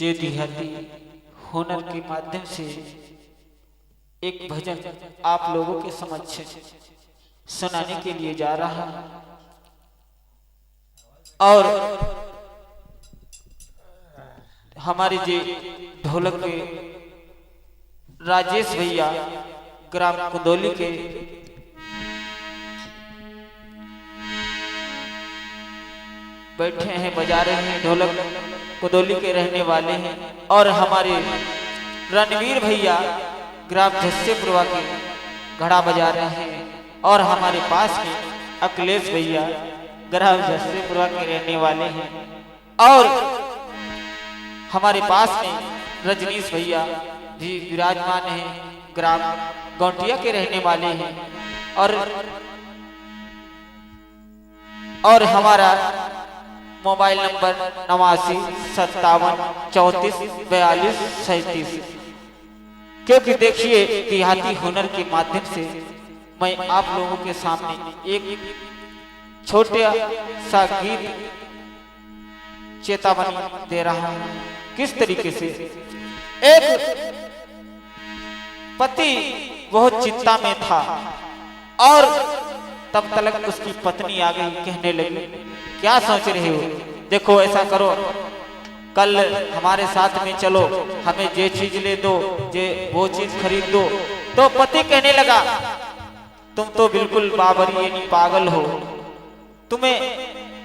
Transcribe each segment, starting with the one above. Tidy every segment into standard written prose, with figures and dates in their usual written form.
जे देहाती हुनर के माध्यम से एक भजन आप लोगों के समक्ष सुनाने के लिए जा रहा है। और हमारे जे ढोलक के राजेश भैया ग्राम कुंदौली के बैठे हैं, बजा रहे हैं, ढोलक कुंदौली के रहने वाले हैं। और हमारे रणवीर भैया ग्राम झस्सेपुरवा के घड़ा बजा रहे हैं। और हमारे पास में अखिलेश भैया ग्राम झस्सेपुरवा के रहने वाले हैं। और हमारे पास में रजनीश भैया भी विराजमान हैं, ग्राम गौंटिया के रहने वाले हैं। और हमारा मोबाइल नंबर 8957344237। क्योंकि देखिए देहाती हुनर के माध्यम से मैं आप लोगों के सामने एक छोटा सा गीत चेतावनी दे रहा हूं। किस तरीके से एक पति बहुत चिंता में था और तब तक उसकी पत्नी आ गई, कहने लगी क्या सोच रहे हो, देखो ऐसा करो, कल हमारे साथ में चलो, हमें ये चीज ले दो, ये वो चीज खरीद दो। तो पति कहने लगा तुम तो बिल्कुल बाबरी यानी पागल हो, तुम्हें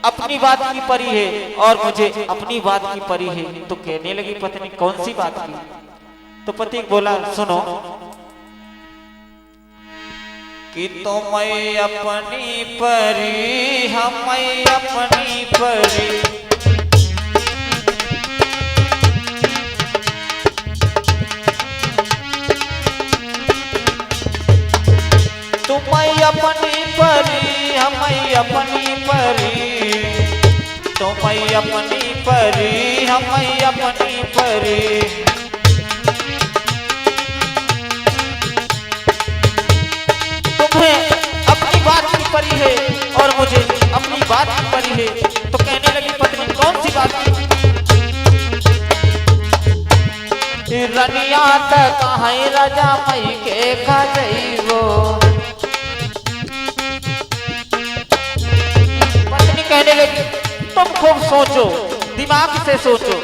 अपनी बात की परी है और मुझे अपनी बात की परी है। तो कहने लगी पत्नी कौन सी बात की? तो पति बोला सुनो कि तुम्हें अपनी परी हमें अपनी परी, तुम्हें अपनी परी हमें अपनी परी, तुम्हें अपनी परी हमें अपनी परी। तुम्हें अपनी बात की परी है और मुझे अपनी बात की परी है। तो कहने लगी पत्नी कौन सी बात की? रनिया तक है राजा मई के खजइबो। पत्नी कहने लगी तुम खूब सोचो, दिमाग से सोचो,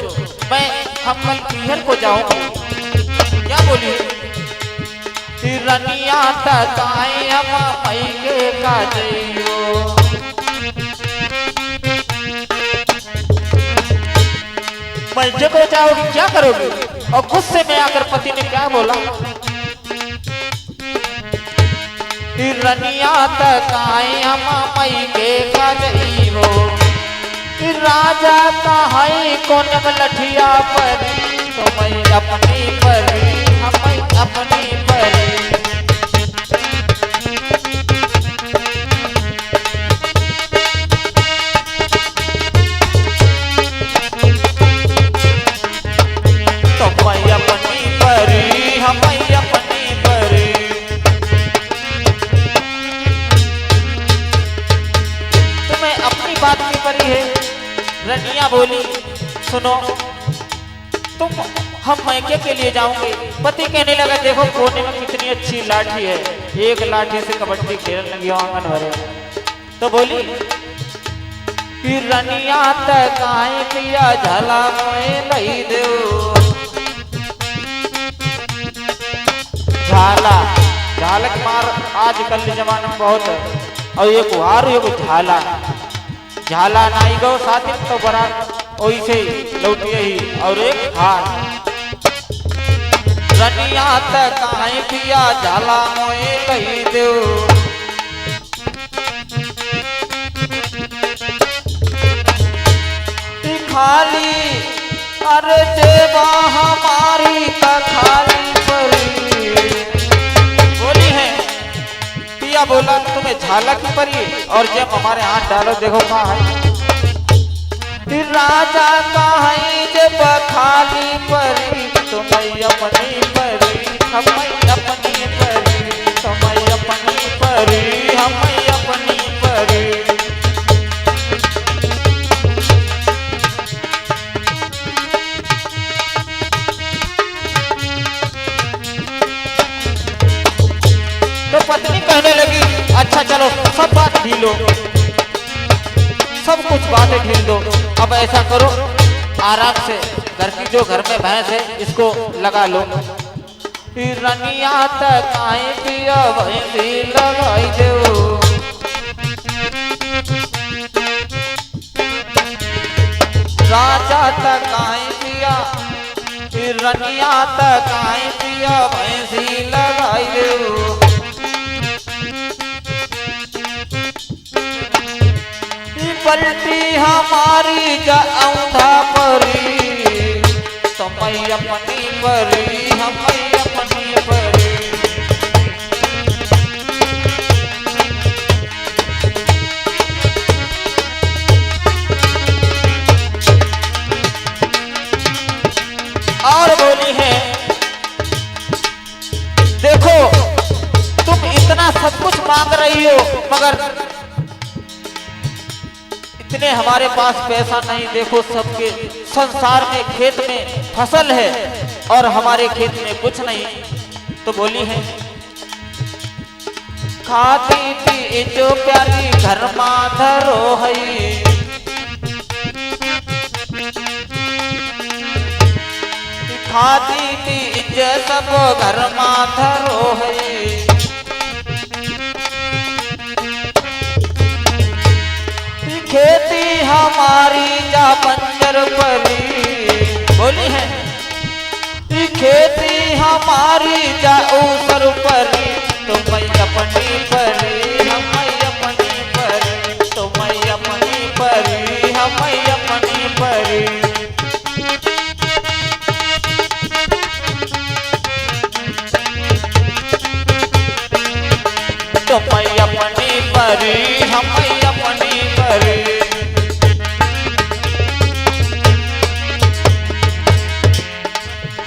हम कल पीहर को जाऊंगी। क्या बोली? रनिया तक आए हम मई के खजइबो। मैं जब जाओगी क्या करोगी? और गुस्से में आकर पति ने क्या बोला? रनिया तक आए हम मई के खजइबो। राजा का है कौन लठिया पर, तो मैं अपनी परी हमें अपनी परी। तो मैं अपनी परी हमें अपनी परी। तुम्हें अपनी बात की परी है। रनिया बोली सुनो तुम हम मैके के लिए जाओगे। पति कहने लगा देखो कोने में कितनी अच्छी लाठी है, एक लाठी से कबड्डी खेलने लगी आंगन भरे। तो बोली रनिया तक आए पिया झाला मोए लई दो। झाला झालक मार आजकल के जमाने में बहुत है। और एक वार एक झाला, झाला नाई गो साथी तो बड़ा वैसे लौटिए ही। और एक हार रनिया तक आए पिया झाला मोए लई दो। खाली अरे जेबा हमारी का खाली परी। बोली है पिया बोला तुम्हें झाला की परी और जब हमारे हाथ डालो देखो कहाँ है। राजा का है जब खाली परी, तुम्हें अपनी परी हमें अपनी परी, तुम्हें अपनी परी हमें अपनी परी। अच्छा चलो सब बात ढीलो, सब कुछ बातें ढील दो। अब ऐसा करो आराम से घर की जो घर में भैंस है इसको लगा लो। रनिया तक आए पिया भैंसी लगाई दो, राजा तक आए पिया रनिया तक आए पिया भैंसी लगाई दो। पलटी हमारी औंधा परी तो मैं अपनी परी हम अपनी परी। और बोली है देखो तुम इतना सब कुछ मांग रही हो मगर इतने हमारे पास पैसा नहीं। देखो सबके संसार में खेत में फसल है और हमारे खेत में कुछ नहीं। तो बोली है खाती पी जो प्यारी घर माधरो है, खाती पी सब घर माधरो है। खेती हमारी जा बंजर परी, बोली है खेती हमारी जा ऊसर परी तो मैं अपनी परी हम अपनी परी तो मैं अपनी परी हम अपनी परी। तो मैं अपनी परी हम अपनी परी।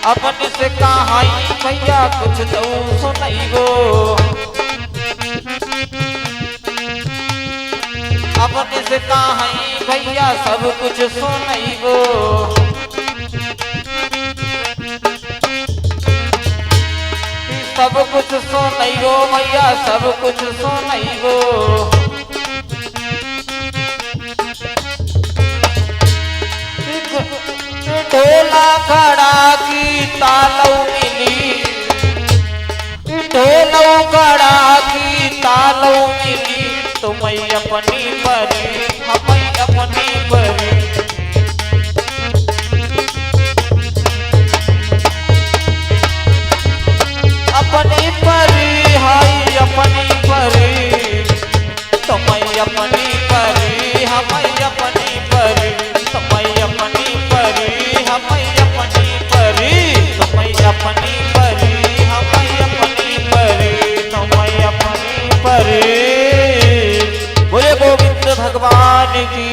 अपने से कहा भैया कुछ तो सुनाई गो, अपने से कहा भैया सब कुछ सुनाई गो। सब कुछ सुनाई गो भैया सब कुछ सुनाई गो। ढोला खड़ा की तालौ मिली, ढोलौ खड़ा की तालौ मिली तो मैं अपनी परी हम अपनी परी। अपनी परी हाय अपनी परी तो मैं अपनी परी हम अपनी परी तो मैं अपनी परी हम अपनी परी तो मैं अपनी परी हम अपनी परी तो मैं अपनी परी। बोले गोविंद भगवान की।